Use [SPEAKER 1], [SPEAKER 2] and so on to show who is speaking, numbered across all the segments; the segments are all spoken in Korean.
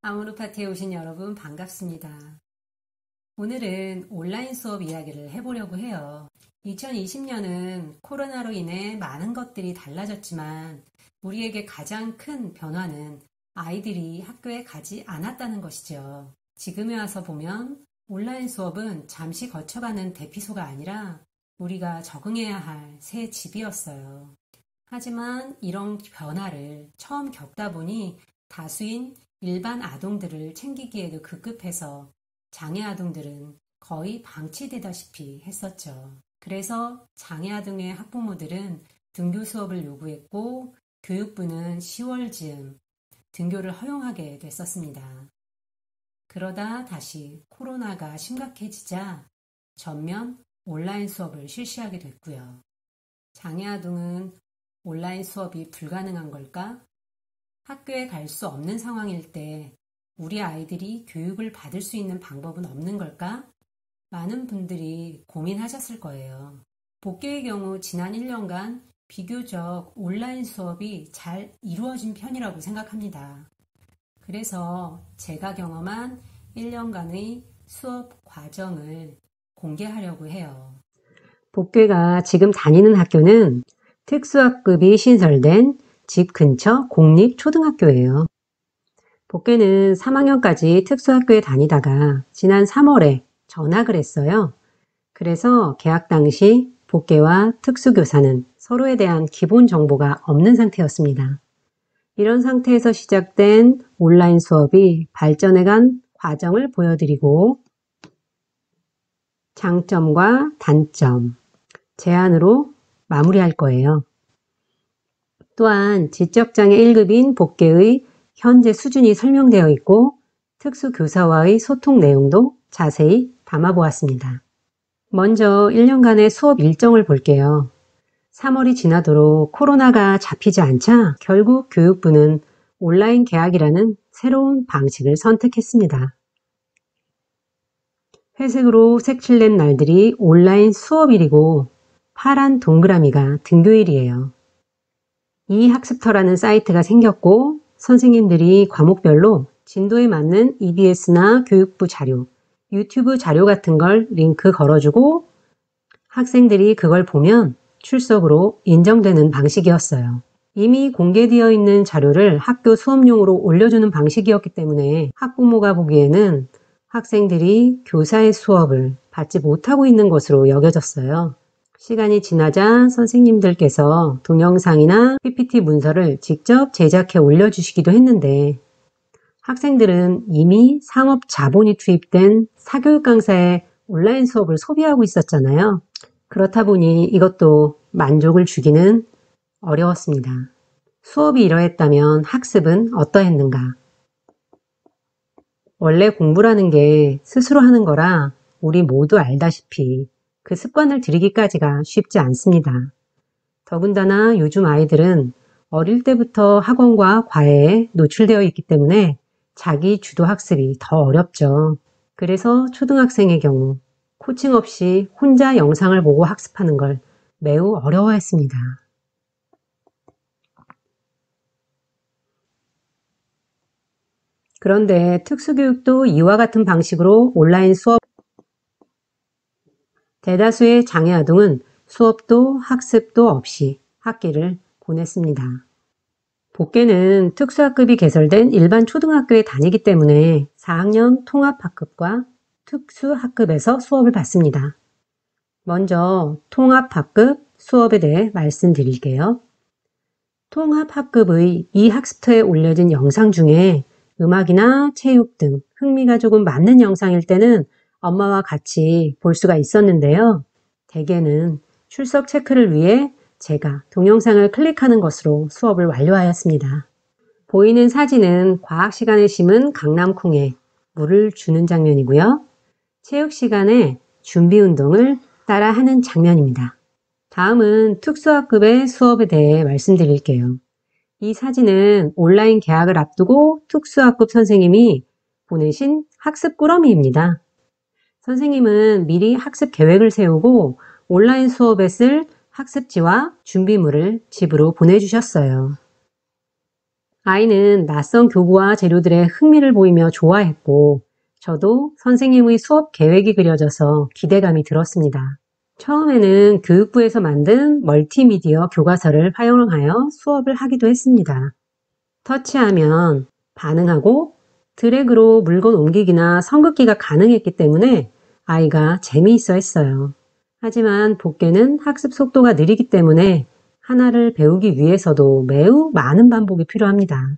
[SPEAKER 1] 아모르파티에 오신 여러분 반갑습니다. 오늘은 온라인 수업 이야기를 해보려고 해요. 2020년은 코로나로 인해 많은 것들이 달라졌지만 우리에게 가장 큰 변화는 아이들이 학교에 가지 않았다는 것이죠. 지금에 와서 보면 온라인 수업은 잠시 거쳐가는 대피소가 아니라 우리가 적응해야 할 새 집이었어요. 하지만 이런 변화를 처음 겪다 보니 다수인 일반 아동들을 챙기기에도 급급해서 장애 아동들은 거의 방치되다시피 했었죠. 그래서 장애 아동의 학부모들은 등교 수업을 요구했고 교육부는 10월 즈음 등교를 허용하게 됐었습니다. 그러다 다시 코로나가 심각해지자 전면 온라인 수업을 실시하게 됐고요. 장애 아동은 온라인 수업이 불가능한 걸까? 학교에 갈 수 없는 상황일 때 우리 아이들이 교육을 받을 수 있는 방법은 없는 걸까? 많은 분들이 고민하셨을 거예요. 복개의 경우 지난 1년간 비교적 온라인 수업이 잘 이루어진 편이라고 생각합니다. 그래서 제가 경험한 1년간의 수업 과정을 공개하려고 해요. 복개가 지금 다니는 학교는 특수학급이 신설된 집 근처 공립초등학교예요. 복개는 3학년까지 특수학교에 다니다가 지난 3월에 전학을 했어요. 그래서 개학 당시 복개와 특수교사는 서로에 대한 기본 정보가 없는 상태였습니다. 이런 상태에서 시작된 온라인 수업이 발전해간 과정을 보여드리고 장점과 단점, 제안으로 마무리할 거예요. 또한 지적장애 1급인 복개의 현재 수준이 설명되어 있고 특수교사와의 소통 내용도 자세히 담아보았습니다. 먼저 1년간의 수업 일정을 볼게요. 3월이 지나도록 코로나가 잡히지 않자 결국 교육부는 온라인 개학이라는 새로운 방식을 선택했습니다. 회색으로 색칠된 날들이 온라인 수업일이고 파란 동그라미가 등교일이에요. 이 학습터라는 사이트가 생겼고 선생님들이 과목별로 진도에 맞는 EBS나 교육부 자료, 유튜브 자료 같은 걸 링크 걸어주고 학생들이 그걸 보면 출석으로 인정되는 방식이었어요. 이미 공개되어 있는 자료를 학교 수업용으로 올려주는 방식이었기 때문에 학부모가 보기에는 학생들이 교사의 수업을 받지 못하고 있는 것으로 여겨졌어요. 시간이 지나자 선생님들께서 동영상이나 PPT 문서를 직접 제작해 올려주시기도 했는데 학생들은 이미 상업 자본이 투입된 사교육 강사의 온라인 수업을 소비하고 있었잖아요. 그렇다 보니 이것도 만족을 주기는 어려웠습니다. 수업이 이러했다면 학습은 어떠했는가? 원래 공부라는 게 스스로 하는 거라 우리 모두 알다시피 그 습관을 들이기까지가 쉽지 않습니다. 더군다나 요즘 아이들은 어릴 때부터 학원과 과외에 노출되어 있기 때문에 자기 주도 학습이 더 어렵죠. 그래서 초등학생의 경우 코칭 없이 혼자 영상을 보고 학습하는 걸 매우 어려워했습니다. 그런데 특수교육도 이와 같은 방식으로 온라인 수업 대다수의 장애 아동은 수업도 학습도 없이 학기를 보냈습니다. 복개는 특수학급이 개설된 일반 초등학교에 다니기 때문에 4학년 통합학급과 특수학급에서 수업을 받습니다. 먼저 통합학급 수업에 대해 말씀드릴게요. 통합학급의 이 학습터에 올려진 영상 중에 음악이나 체육 등 흥미가 조금 맞는 영상일 때는 엄마와 같이 볼 수가 있었는데요. 대개는 출석 체크를 위해 제가 동영상을 클릭하는 것으로 수업을 완료하였습니다. 보이는 사진은 과학 시간에 심은 강낭콩에 물을 주는 장면이고요. 체육 시간에 준비 운동을 따라 하는 장면입니다. 다음은 특수학급의 수업에 대해 말씀드릴게요. 이 사진은 온라인 개학을 앞두고 특수학급 선생님이 보내신 학습 꾸러미입니다. 선생님은 미리 학습 계획을 세우고 온라인 수업에 쓸 학습지와 준비물을 집으로 보내주셨어요. 아이는 낯선 교구와 재료들의 흥미를 보이며 좋아했고, 저도 선생님의 수업 계획이 그려져서 기대감이 들었습니다. 처음에는 교육부에서 만든 멀티미디어 교과서를 활용하여 수업을 하기도 했습니다. 터치하면 반응하고 드래그로 물건 옮기기나 선긋기가 가능했기 때문에 아이가 재미있어 했어요. 하지만 복귀는 학습 속도가 느리기 때문에 하나를 배우기 위해서도 매우 많은 반복이 필요합니다.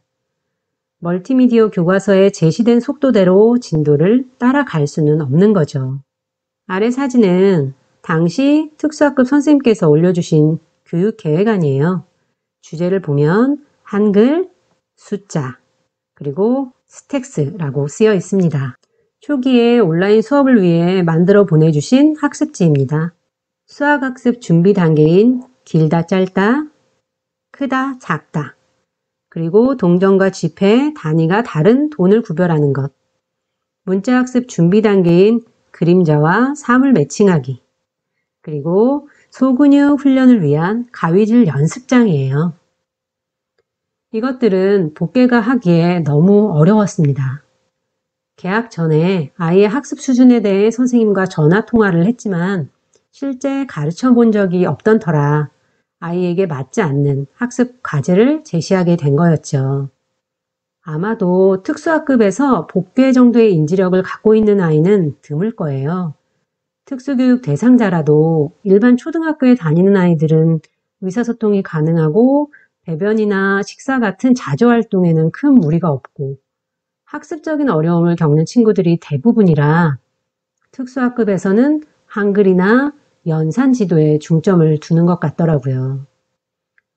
[SPEAKER 1] 멀티미디어 교과서에 제시된 속도대로 진도를 따라갈 수는 없는 거죠. 아래 사진은 당시 특수학급 선생님께서 올려주신 교육계획안이에요. 주제를 보면 한글, 숫자, 그리고 스택스라고 쓰여 있습니다. 초기에 온라인 수업을 위해 만들어 보내주신 학습지입니다. 수학학습 준비 단계인 길다 짧다, 크다 작다, 그리고 동전과 지폐 단위가 다른 돈을 구별하는 것, 문자학습 준비 단계인 그림자와 사물 매칭하기, 그리고 소근육 훈련을 위한 가위질 연습장이에요. 이것들은 복개가 하기에 너무 어려웠습니다. 개학 전에 아이의 학습 수준에 대해 선생님과 전화 통화를 했지만 실제 가르쳐 본 적이 없던 터라 아이에게 맞지 않는 학습 과제를 제시하게 된 거였죠. 아마도 특수학급에서 복귀 정도의 인지력을 갖고 있는 아이는 드물 거예요. 특수교육 대상자라도 일반 초등학교에 다니는 아이들은 의사소통이 가능하고 배변이나 식사 같은 자조활동에는 큰 무리가 없고 학습적인 어려움을 겪는 친구들이 대부분이라 특수학급에서는 한글이나 연산 지도에 중점을 두는 것 같더라고요.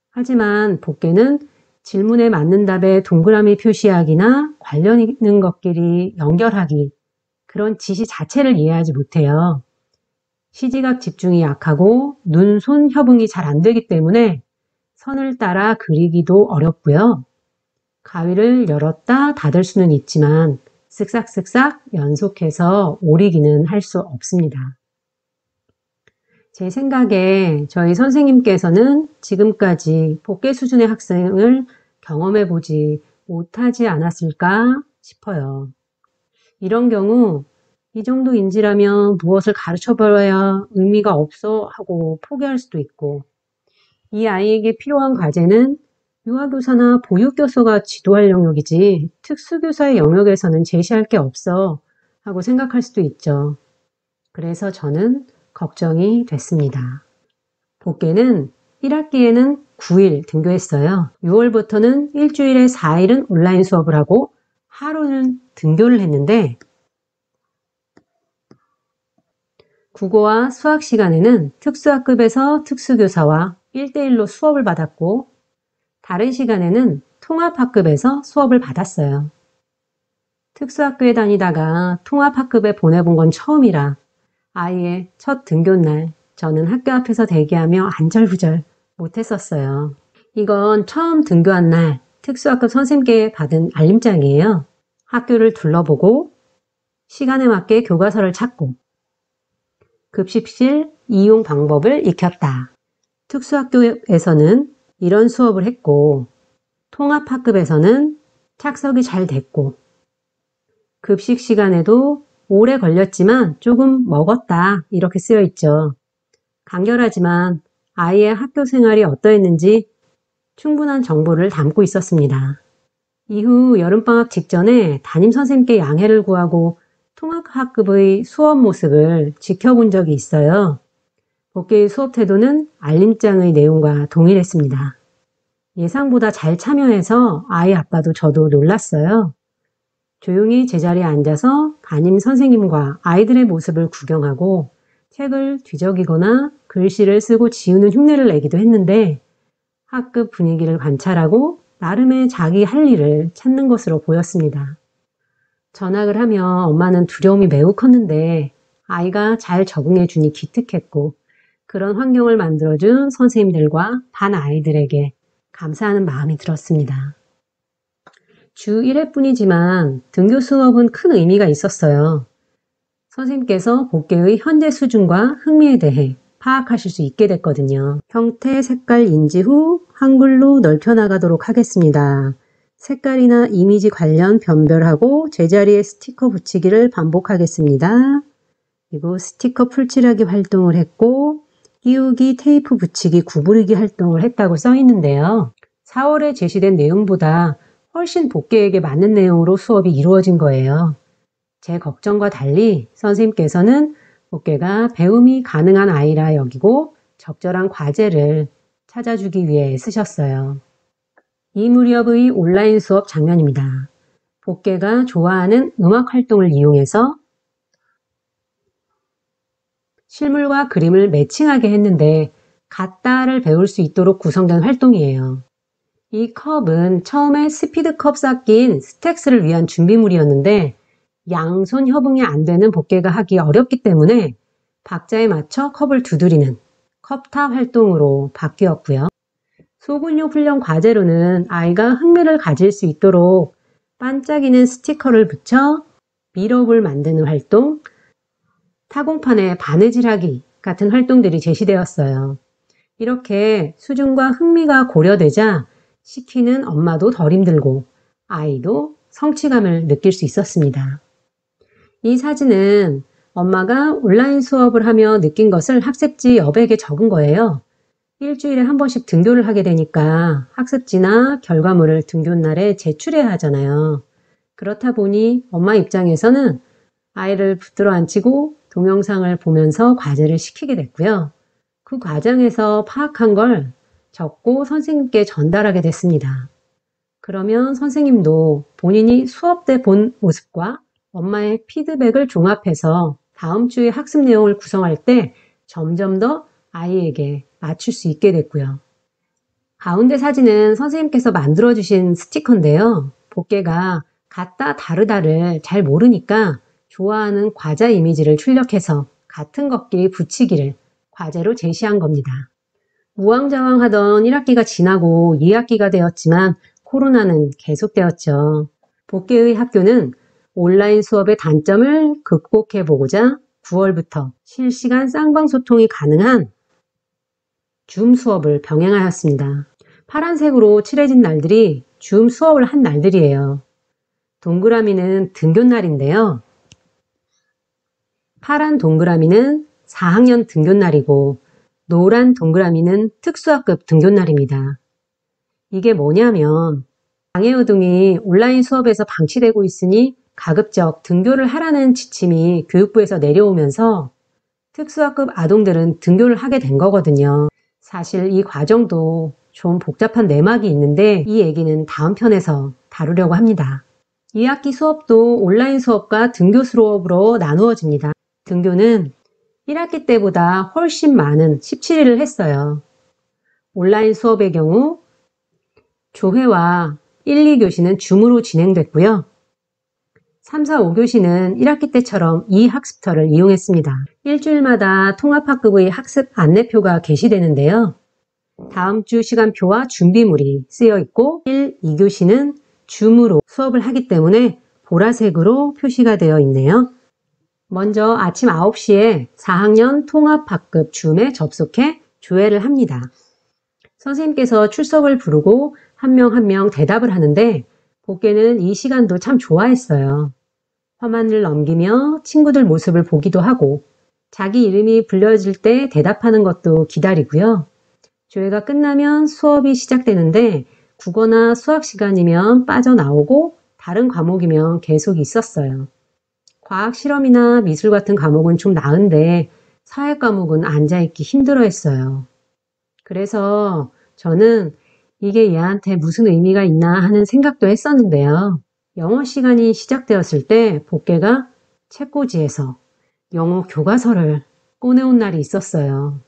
[SPEAKER 1] 하지만 복귀는 질문에 맞는 답에 동그라미 표시하기나 관련 있는 것끼리 연결하기, 그런 지시 자체를 이해하지 못해요. 시지각 집중이 약하고 눈, 손 협응이 잘 안 되기 때문에 선을 따라 그리기도 어렵고요. 가위를 열었다 닫을 수는 있지만 쓱싹쓱싹 연속해서 오리기는 할 수 없습니다. 제 생각에 저희 선생님께서는 지금까지 복개 수준의 학생을 경험해 보지 못하지 않았을까 싶어요. 이런 경우 이 정도 인지라면 무엇을 가르쳐버려야 의미가 없어 하고 포기할 수도 있고, 이 아이에게 필요한 과제는 유아교사나 보육교사가 지도할 영역이지 특수교사의 영역에서는 제시할 게 없어 하고 생각할 수도 있죠. 그래서 저는 걱정이 됐습니다. 복개는 1학기에는 9일 등교했어요. 6월부터는 일주일에 4일은 온라인 수업을 하고 하루는 등교를 했는데 국어와 수학 시간에는 특수학급에서 특수교사와 1대1로 수업을 받았고 다른 시간에는 통합학급에서 수업을 받았어요. 특수학교에 다니다가 통합학급에 보내본 건 처음이라 아이의 첫 등교날 저는 학교 앞에서 대기하며 안절부절 못했었어요. 이건 처음 등교한 날 특수학급 선생님께 받은 알림장이에요. 학교를 둘러보고 시간에 맞게 교과서를 찾고 급식실 이용 방법을 익혔다. 특수학교에서는 이런 수업을 했고 통합학급에서는 착석이 잘 됐고 급식 시간에도 오래 걸렸지만 조금 먹었다 이렇게 쓰여 있죠. 간결하지만 아이의 학교 생활이 어떠했는지 충분한 정보를 담고 있었습니다. 이후 여름방학 직전에 담임선생님께 양해를 구하고 통합학급의 수업 모습을 지켜본 적이 있어요. 복개의 수업 태도는 알림장의 내용과 동일했습니다. 예상보다 잘 참여해서 아이 아빠도 저도 놀랐어요. 조용히 제자리에 앉아서 담임 선생님과 아이들의 모습을 구경하고 책을 뒤적이거나 글씨를 쓰고 지우는 흉내를 내기도 했는데 학급 분위기를 관찰하고 나름의 자기 할 일을 찾는 것으로 보였습니다. 전학을 하면 엄마는 두려움이 매우 컸는데 아이가 잘 적응해 주니 기특했고 그런 환경을 만들어준 선생님들과 반 아이들에게 감사하는 마음이 들었습니다. 주 1회뿐이지만 등교 수업은 큰 의미가 있었어요. 선생님께서 복개의 현재 수준과 흥미에 대해 파악하실 수 있게 됐거든요. 형태, 색깔 인지 후 한글로 넓혀나가도록 하겠습니다. 색깔이나 이미지 관련 변별하고 제자리에 스티커 붙이기를 반복하겠습니다. 그리고 스티커 풀칠하기 활동을 했고 끼우기, 테이프 붙이기, 구부리기 활동을 했다고 써 있는데요. 4월에 제시된 내용보다 훨씬 복귀에게 맞는 내용으로 수업이 이루어진 거예요. 제 걱정과 달리 선생님께서는 복귀가 배움이 가능한 아이라 여기고 적절한 과제를 찾아주기 위해 쓰셨어요. 이 무렵의 온라인 수업 장면입니다. 복귀가 좋아하는 음악 활동을 이용해서 실물과 그림을 매칭하게 했는데 같다를 배울 수 있도록 구성된 활동이에요. 이 컵은 처음에 스피드컵 쌓긴 스택스를 위한 준비물이었는데 양손 협응이 안 되는 복귀가 하기 어렵기 때문에 박자에 맞춰 컵을 두드리는 컵탑 활동으로 바뀌었고요. 소근육 훈련 과제로는 아이가 흥미를 가질 수 있도록 반짝이는 스티커를 붙여 미러볼 만드는 활동, 타공판에 바느질하기 같은 활동들이 제시되었어요. 이렇게 수준과 흥미가 고려되자 시키는 엄마도 덜 힘들고 아이도 성취감을 느낄 수 있었습니다. 이 사진은 엄마가 온라인 수업을 하며 느낀 것을 학습지 여백에 적은 거예요. 일주일에 한 번씩 등교를 하게 되니까 학습지나 결과물을 등교날에 제출해야 하잖아요. 그렇다 보니 엄마 입장에서는 아이를 붙들어 앉히고 동영상을 보면서 과제를 시키게 됐고요. 그 과정에서 파악한 걸 적고 선생님께 전달하게 됐습니다. 그러면 선생님도 본인이 수업 때 본 모습과 엄마의 피드백을 종합해서 다음 주에 학습 내용을 구성할 때 점점 더 아이에게 맞출 수 있게 됐고요. 가운데 사진은 선생님께서 만들어주신 스티커인데요. 복개가 같다 다르다를 잘 모르니까 좋아하는 과자 이미지를 출력해서 같은 걷기 붙이기를 과제로 제시한 겁니다. 우왕좌왕하던 1학기가 지나고 2학기가 되었지만 코로나는 계속되었죠. 복개의 학교는 온라인 수업의 단점을 극복해보고자 9월부터 실시간 쌍방소통이 가능한 줌 수업을 병행하였습니다. 파란색으로 칠해진 날들이 줌 수업을 한 날들이에요. 동그라미는 등교날인데요. 파란 동그라미는 4학년 등교날이고 노란 동그라미는 특수학급 등교날입니다. 이게 뭐냐면 장애우등이 온라인 수업에서 방치되고 있으니 가급적 등교를 하라는 지침이 교육부에서 내려오면서 특수학급 아동들은 등교를 하게 된 거거든요. 사실 이 과정도 좀 복잡한 내막이 있는데 이 얘기는 다음 편에서 다루려고 합니다. 2학기 수업도 온라인 수업과 등교 수업으로 나누어집니다. 등교는 1학기 때보다 훨씬 많은 17일을 했어요. 온라인 수업의 경우 조회와 1, 2교시는 줌으로 진행됐고요. 3, 4, 5교시는 1학기 때처럼 이 학습터를 이용했습니다. 일주일마다 통합학급의 학습 안내표가 게시되는데요. 다음 주 시간표와 준비물이 쓰여 있고 1, 2교시는 줌으로 수업을 하기 때문에 보라색으로 표시가 되어 있네요. 먼저 아침 9시에 4학년 통합학급 줌에 접속해 조회를 합니다. 선생님께서 출석을 부르고 한 명 한 명 대답을 하는데 복개는 이 시간도 참 좋아했어요. 화면을 넘기며 친구들 모습을 보기도 하고 자기 이름이 불려질 때 대답하는 것도 기다리고요. 조회가 끝나면 수업이 시작되는데 국어나 수학 시간이면 빠져나오고 다른 과목이면 계속 있었어요. 과학 실험이나 미술 같은 과목은 좀 나은데 사회 과목은 앉아있기 힘들어했어요. 그래서 저는 이게 얘한테 무슨 의미가 있나 하는 생각도 했었는데요. 영어 시간이 시작되었을 때 복개가 책꽂이에서 영어 교과서를 꺼내온 날이 있었어요.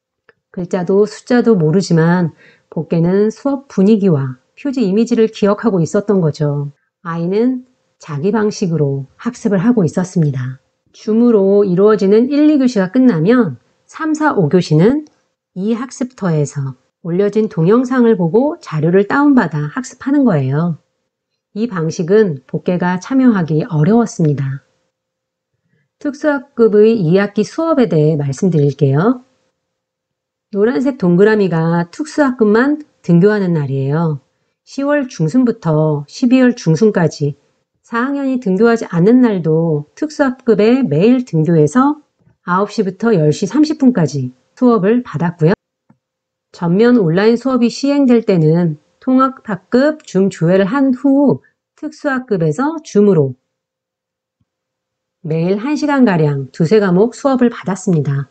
[SPEAKER 1] 글자도 숫자도 모르지만 복개는 수업 분위기와 표지 이미지를 기억하고 있었던 거죠. 아이는 자기 방식으로 학습을 하고 있었습니다. 줌으로 이루어지는 1, 2교시가 끝나면 3, 4, 5교시는 이 학습터에서 올려진 동영상을 보고 자료를 다운받아 학습하는 거예요. 이 방식은 복개가 참여하기 어려웠습니다. 특수학급의 2학기 수업에 대해 말씀드릴게요. 노란색 동그라미가 특수학급만 등교하는 날이에요. 10월 중순부터 12월 중순까지 4학년이 등교하지 않는 날도 특수학급에 매일 등교해서 9시부터 10시 30분까지 수업을 받았고요. 전면 온라인 수업이 시행될 때는 통합학급 줌 조회를 한 후 특수학급에서 줌으로 매일 1시간가량 두세 과목 수업을 받았습니다.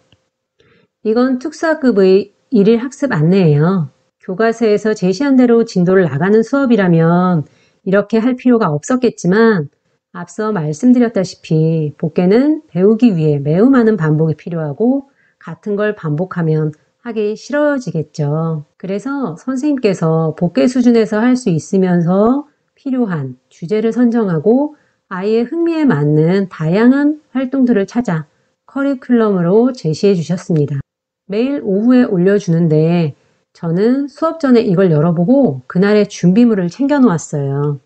[SPEAKER 1] 이건 특수학급의 일일 학습 안내예요. 교과서에서 제시한 대로 진도를 나가는 수업이라면 이렇게 할 필요가 없었겠지만 앞서 말씀드렸다시피 복귀는 배우기 위해 매우 많은 반복이 필요하고 같은 걸 반복하면 하기 싫어지겠죠. 그래서 선생님께서 복귀 수준에서 할 수 있으면서 필요한 주제를 선정하고 아이의 흥미에 맞는 다양한 활동들을 찾아 커리큘럼으로 제시해 주셨습니다. 매일 오후에 올려주는데 저는 수업 전에 이걸 열어보고 그날의 준비물을 챙겨 놓았어요.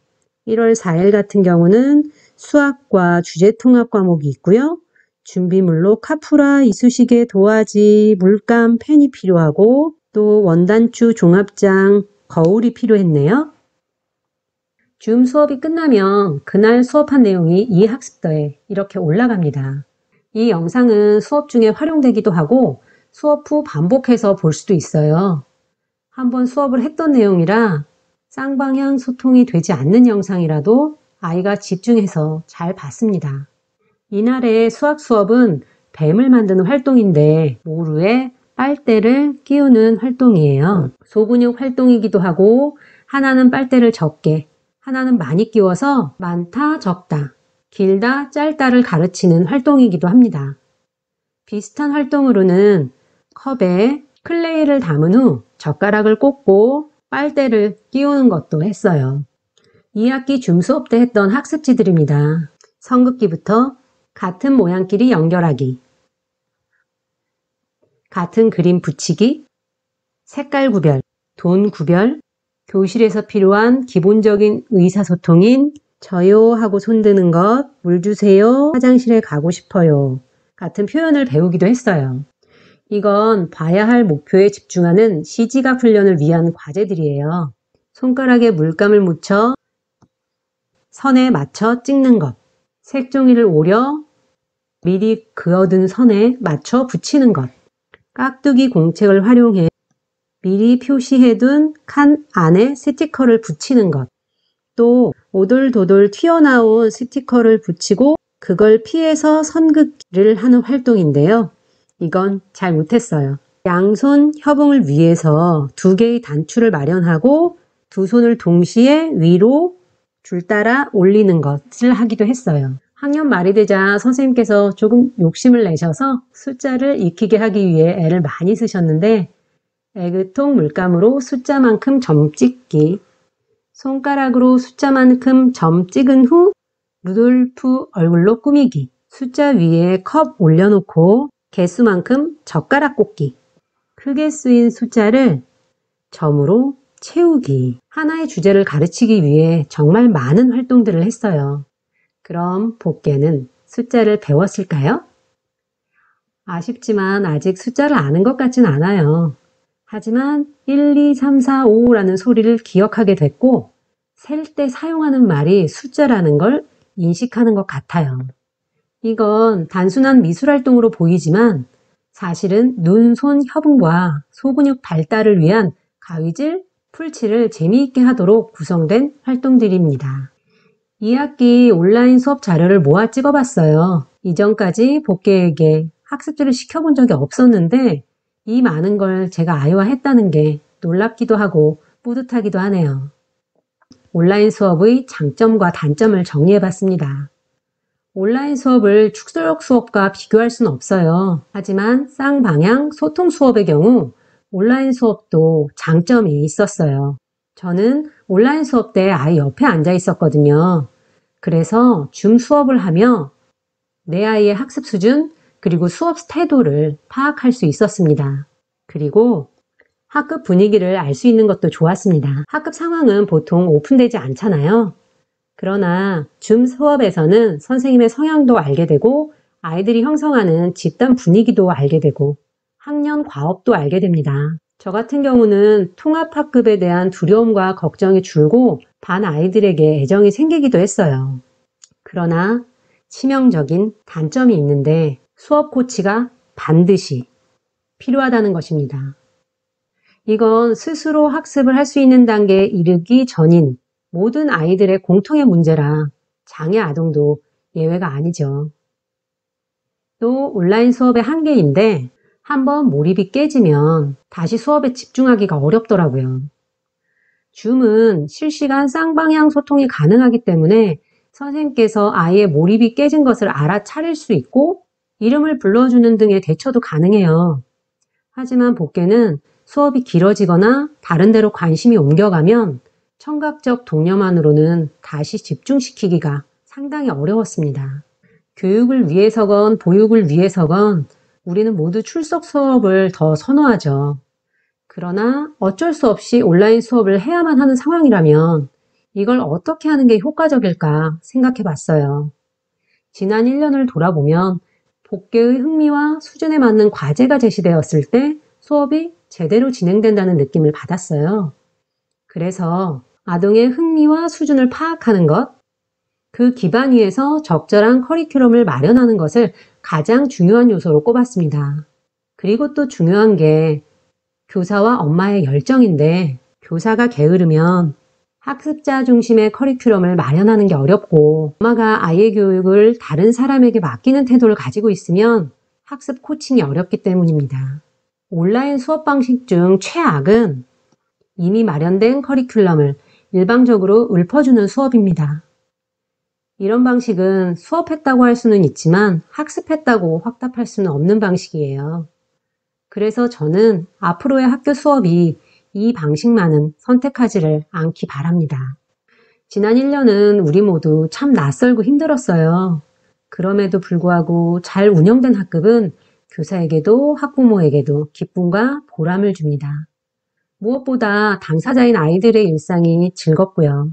[SPEAKER 1] 1월 4일 같은 경우는 수학과 주제 통합 과목이 있고요. 준비물로 카프라, 이쑤시개, 도화지, 물감, 펜이 필요하고 또 원단추, 종합장, 거울이 필요했네요. 줌 수업이 끝나면 그날 수업한 내용이 이 학습더에 이렇게 올라갑니다. 이 영상은 수업 중에 활용되기도 하고 수업 후 반복해서 볼 수도 있어요. 한번 수업을 했던 내용이라 쌍방향 소통이 되지 않는 영상이라도 아이가 집중해서 잘 봤습니다. 이날의 수학 수업은 뱀을 만드는 활동인데 모루에 빨대를 끼우는 활동이에요. 소근육 활동이기도 하고 하나는 빨대를 적게, 하나는 많이 끼워서 많다, 적다, 길다, 짧다를 가르치는 활동이기도 합니다. 비슷한 활동으로는 컵에 클레이를 담은 후 젓가락을 꽂고 빨대를 끼우는 것도 했어요. 2학기 줌 수업 때 했던 학습지들입니다. 성극기부터 같은 모양끼리 연결하기, 같은 그림 붙이기, 색깔 구별, 돈 구별, 교실에서 필요한 기본적인 의사소통인 저요 하고 손드는 것, 물 주세요, 화장실에 가고 싶어요 같은 표현을 배우기도 했어요. 이건 봐야 할 목표에 집중하는 시지각 훈련을 위한 과제들이에요. 손가락에 물감을 묻혀 선에 맞춰 찍는 것, 색종이를 오려 미리 그어둔 선에 맞춰 붙이는 것, 깍두기 공책을 활용해 미리 표시해둔 칸 안에 스티커를 붙이는 것, 또 오돌도돌 튀어나온 스티커를 붙이고 그걸 피해서 선긋기를 하는 활동인데요. 이건 잘 못했어요. 양손 협응을 위해서 2개의 단추를 마련하고 두 손을 동시에 위로 줄 따라 올리는 것을 하기도 했어요. 학년 말이 되자 선생님께서 조금 욕심을 내셔서 숫자를 익히게 하기 위해 애를 많이 쓰셨는데 애그통 물감으로 숫자만큼 점 찍기, 손가락으로 숫자만큼 점 찍은 후 루돌프 얼굴로 꾸미기, 숫자 위에 컵 올려놓고 개수만큼 젓가락 꽂기, 크게 쓰인 숫자를 점으로 채우기, 하나의 주제를 가르치기 위해 정말 많은 활동들을 했어요. 그럼 복개는 숫자를 배웠을까요? 아쉽지만 아직 숫자를 아는 것 같진 않아요. 하지만 1, 2, 3, 4, 5라는 소리를 기억하게 됐고 셀 때 사용하는 말이 숫자라는 걸 인식하는 것 같아요. 이건 단순한 미술활동으로 보이지만 사실은 눈, 손 협응과 소근육 발달을 위한 가위질, 풀칠을 재미있게 하도록 구성된 활동들입니다. 2학기 온라인 수업 자료를 모아 찍어봤어요. 이전까지 복개에게 학습지를 시켜본 적이 없었는데 이 많은 걸 제가 아이와 했다는 게 놀랍기도 하고 뿌듯하기도 하네요. 온라인 수업의 장점과 단점을 정리해봤습니다. 온라인 수업을 축소력 수업과 비교할 수는 없어요. 하지만 쌍방향 소통 수업의 경우 온라인 수업도 장점이 있었어요. 저는 온라인 수업 때 아이 옆에 앉아 있었거든요. 그래서 줌 수업을 하며 내 아이의 학습 수준 그리고 수업 태도를 파악할 수 있었습니다. 그리고 학급 분위기를 알 수 있는 것도 좋았습니다. 학급 상황은 보통 오픈되지 않잖아요. 그러나 줌 수업에서는 선생님의 성향도 알게 되고 아이들이 형성하는 집단 분위기도 알게 되고 학년 과업도 알게 됩니다. 저 같은 경우는 통합학급에 대한 두려움과 걱정이 줄고 반 아이들에게 애정이 생기기도 했어요. 그러나 치명적인 단점이 있는데 수업 코치가 반드시 필요하다는 것입니다. 이건 스스로 학습을 할 수 있는 단계에 이르기 전인 모든 아이들의 공통의 문제라 장애 아동도 예외가 아니죠. 또 온라인 수업의 한계인데 한번 몰입이 깨지면 다시 수업에 집중하기가 어렵더라고요. 줌은 실시간 쌍방향 소통이 가능하기 때문에 선생님께서 아이의 몰입이 깨진 것을 알아차릴 수 있고 이름을 불러주는 등의 대처도 가능해요. 하지만 복개는 수업이 길어지거나 다른 데로 관심이 옮겨가면 청각적 독려만으로는 다시 집중시키기가 상당히 어려웠습니다. 교육을 위해서건 보육을 위해서건 우리는 모두 출석 수업을 더 선호하죠. 그러나 어쩔 수 없이 온라인 수업을 해야만 하는 상황이라면 이걸 어떻게 하는 게 효과적일까 생각해 봤어요. 지난 1년을 돌아보면 복개의 흥미와 수준에 맞는 과제가 제시되었을 때 수업이 제대로 진행된다는 느낌을 받았어요. 그래서 아동의 흥미와 수준을 파악하는 것, 그 기반 위에서 적절한 커리큘럼을 마련하는 것을 가장 중요한 요소로 꼽았습니다. 그리고 또 중요한 게 교사와 엄마의 열정인데 교사가 게으르면 학습자 중심의 커리큘럼을 마련하는 게 어렵고 엄마가 아이의 교육을 다른 사람에게 맡기는 태도를 가지고 있으면 학습 코칭이 어렵기 때문입니다. 온라인 수업 방식 중 최악은 이미 마련된 커리큘럼을 일방적으로 읊어주는 수업입니다. 이런 방식은 수업했다고 할 수는 있지만 학습했다고 확답할 수는 없는 방식이에요. 그래서 저는 앞으로의 학교 수업이 이 방식만은 선택하지를 않기 바랍니다. 지난 1년은 우리 모두 참 낯설고 힘들었어요. 그럼에도 불구하고 잘 운영된 학급은 교사에게도 학부모에게도 기쁨과 보람을 줍니다. 무엇보다 당사자인 아이들의 일상이 즐겁고요.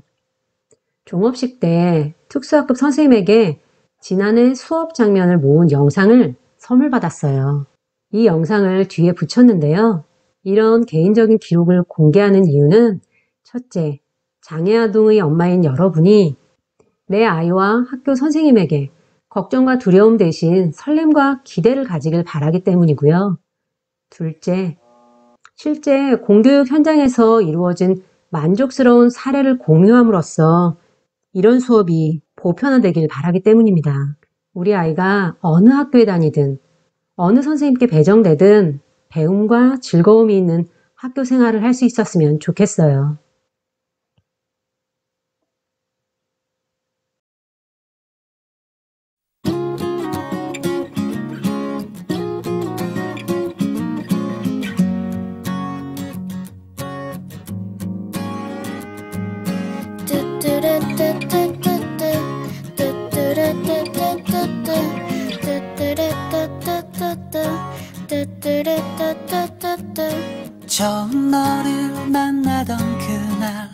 [SPEAKER 1] 종업식 때 특수학급 선생님에게 지난해 수업 장면을 모은 영상을 선물 받았어요. 이 영상을 뒤에 붙였는데요. 이런 개인적인 기록을 공개하는 이유는 첫째, 장애아동의 엄마인 여러분이 내 아이와 학교 선생님에게 걱정과 두려움 대신 설렘과 기대를 가지길 바라기 때문이고요. 둘째, 실제 공교육 현장에서 이루어진 만족스러운 사례를 공유함으로써 이런 수업이 보편화되길 바라기 때문입니다. 우리 아이가 어느 학교에 다니든 어느 선생님께 배정되든 배움과 즐거움이 있는 학교 생활을 할 수 있었으면 좋겠어요.
[SPEAKER 2] 처음 너를 만나던 그날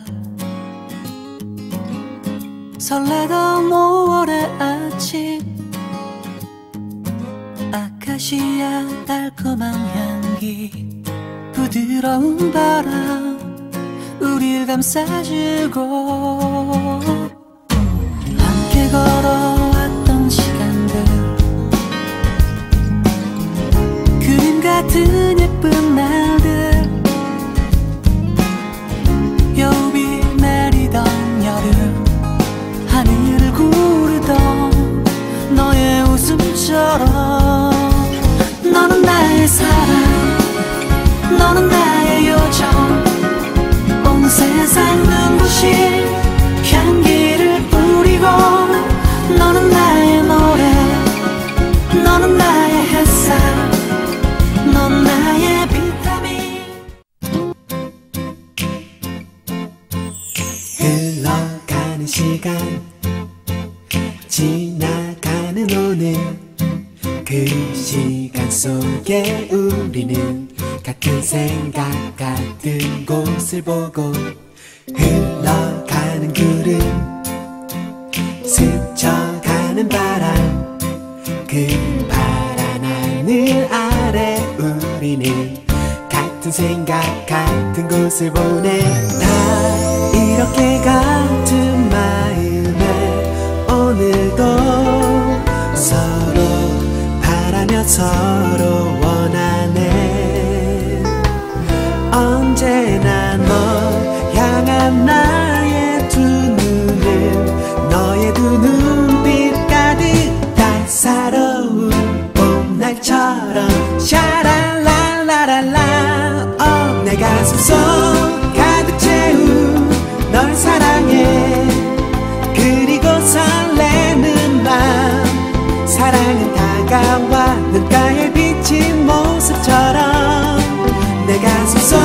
[SPEAKER 2] 설레던 5월의 아침 아카시아 달콤한 향기 부드러운 바람 우릴 감싸주고 함께 걸어왔던 시간들 그림 같은 예쁜 날들 여우비 내리던 여름 하늘을 구르던 너의 웃음처럼 너는 나의 사랑 너는 나의 요정 온 세상 눈부신 향기를 뿌리고 너는 나의 노래 너는 나의 햇살 넌 나의 비타민 흘러가는 시간 지나가는 오늘 그 시간 속에 우리는 같은 생각 같은 곳을 보고 흘러가는 구름 스쳐가는 바람 그 파란 하늘 아래 우리는 같은 같은 생각 같은 곳을 보내 다 이렇게 같은 마음에 오늘도 서로 바라며 서로 원하네 언제나 너 향한 나의 두 눈은 너의 두 눈빛 가득 따사로운 봄날처럼 샤랄랄라랄라 내 가슴 속 가득 채운 널 사랑해 그리고 설레는 맘 사랑은 다가와 눈가에 비친 모습처럼 내 가슴 속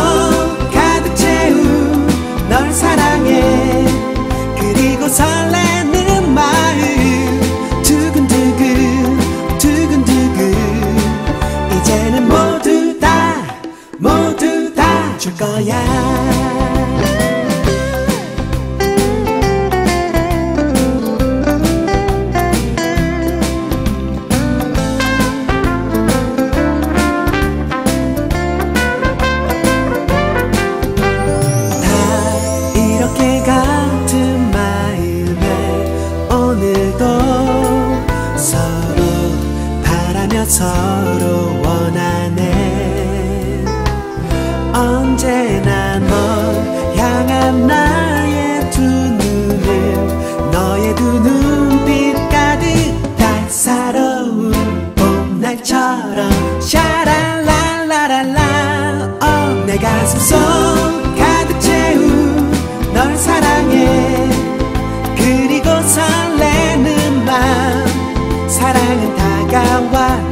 [SPEAKER 2] 가득 채운 널 사랑해 그리고 설레는 마음 두근두근 두근두근 이제는 모두 다 줄 거야 이렇게 같은 마음에 오늘도 서로 바라며 서로 원하네 언제나 널 향한 나의 두 눈은 너의 두 눈빛 가득 따사로운 봄날처럼 샤랄랄라랄라 내 가슴 속 가득 채운 널 사랑해 그리고 설레는 맘 사랑은 다가와